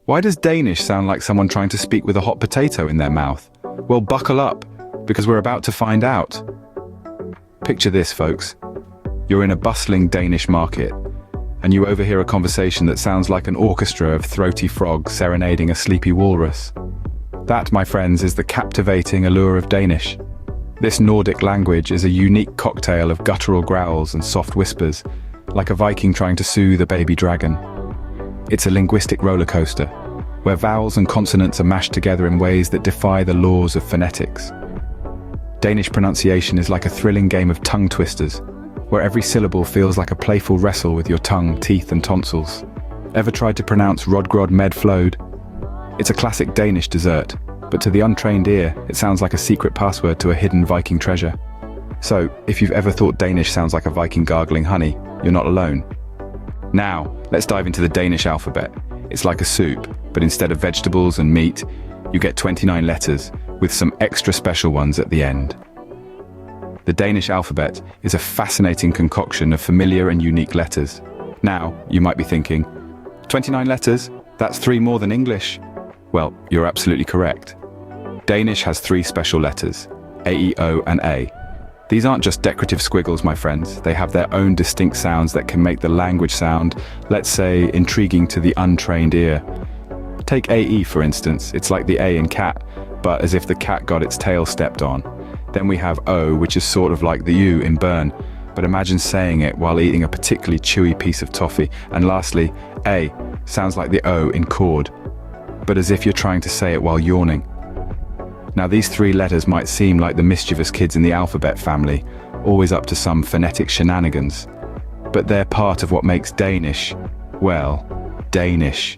Why does Danish sound like someone trying to speak with a hot potato in their mouth? Well, buckle up, because we're about to find out. Picture this, folks. You're in a bustling Danish market, and you overhear a conversation that sounds like an orchestra of throaty frogs serenading a sleepy walrus. That, my friends, is the captivating allure of Danish. This Nordic language is a unique cocktail of guttural growls and soft whispers, like a Viking trying to soothe a baby dragon. It's a linguistic roller coaster, where vowels and consonants are mashed together in ways that defy the laws of phonetics. Danish pronunciation is like a thrilling game of tongue twisters, where every syllable feels like a playful wrestle with your tongue, teeth and tonsils. Ever tried to pronounce rodgrod medflode? It's a classic Danish dessert, but to the untrained ear, it sounds like a secret password to a hidden Viking treasure. So, if you've ever thought Danish sounds like a Viking gargling honey, you're not alone. Now, let's dive into the Danish alphabet. It's like a soup, but instead of vegetables and meat, you get 29 letters, with some extra special ones at the end. The Danish alphabet is a fascinating concoction of familiar and unique letters. Now, you might be thinking, 29 letters? That's 3 more than English. Well, you're absolutely correct. Danish has 3 special letters, A, E, O, and A. These aren't just decorative squiggles, my friends. They have their own distinct sounds that can make the language sound, let's say, intriguing to the untrained ear. Take AE, for instance. It's like the A in cat, but as if the cat got its tail stepped on. Then we have O, which is sort of like the U in burn, but imagine saying it while eating a particularly chewy piece of toffee. And lastly, A sounds like the O in cord, but as if you're trying to say it while yawning. Now, these 3 letters might seem like the mischievous kids in the alphabet family, always up to some phonetic shenanigans, but they're part of what makes Danish, well, Danish.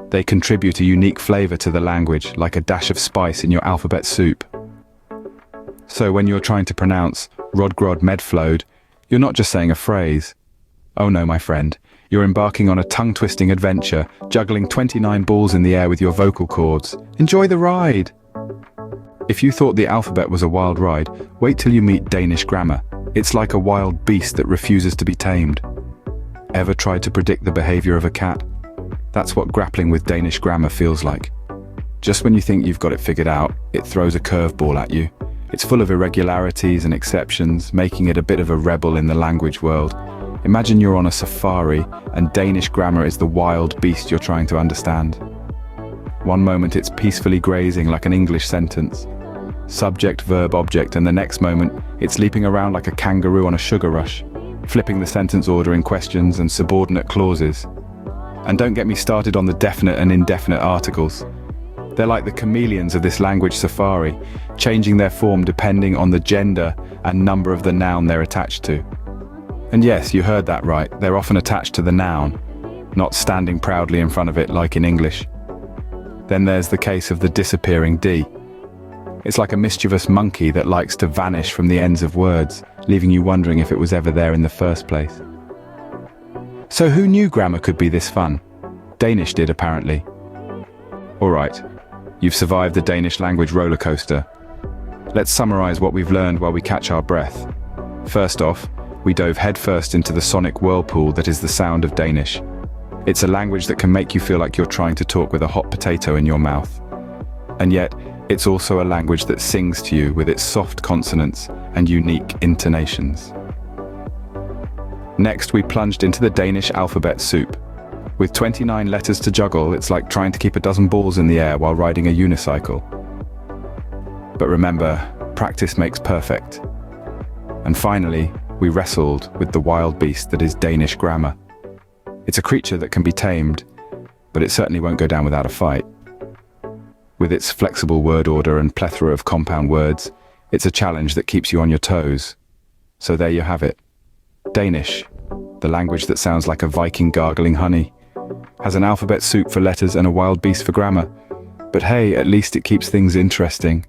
They contribute a unique flavor to the language, like a dash of spice in your alphabet soup. So when you're trying to pronounce rodgrod medflode, you're not just saying a phrase. Oh no, my friend, you're embarking on a tongue-twisting adventure, juggling 29 balls in the air with your vocal cords. Enjoy the ride! If you thought the alphabet was a wild ride, wait till you meet Danish grammar. It's like a wild beast that refuses to be tamed. Ever tried to predict the behavior of a cat? That's what grappling with Danish grammar feels like. Just when you think you've got it figured out, it throws a curveball at you. It's full of irregularities and exceptions, making it a bit of a rebel in the language world. Imagine you're on a safari, and Danish grammar is the wild beast you're trying to understand. One moment it's peacefully grazing like an English sentence, subject, verb, object, and the next moment it's leaping around like a kangaroo on a sugar rush, flipping the sentence order in questions and subordinate clauses. And don't get me started on the definite and indefinite articles. They're like the chameleons of this language safari, changing their form depending on the gender and number of the noun they're attached to. And yes, you heard that right, they're often attached to the noun, not standing proudly in front of it like in English. Then there's the case of the disappearing D. It's like a mischievous monkey that likes to vanish from the ends of words, leaving you wondering if it was ever there in the first place. So who knew grammar could be this fun? Danish did, apparently. Alright, you've survived the Danish language roller coaster. Let's summarize what we've learned while we catch our breath. First off, we dove headfirst into the sonic whirlpool that is the Sound of Danish. It's a language that can make you feel like you're trying to talk with a hot potato in your mouth. And yet, it's also a language that sings to you with its soft consonants and unique intonations. Next, we plunged into the Danish alphabet soup. With 29 letters to juggle, it's like trying to keep a dozen balls in the air while riding a unicycle. But remember, practice makes perfect. And finally, we wrestled with the wild beast that is Danish grammar. It's a creature that can be tamed, but it certainly won't go down without a fight. With its flexible word order and plethora of compound words, it's a challenge that keeps you on your toes. So there you have it. Danish, the language that sounds like a Viking gargling honey, has an alphabet soup for letters and a wild beast for grammar. But hey, at least it keeps things interesting.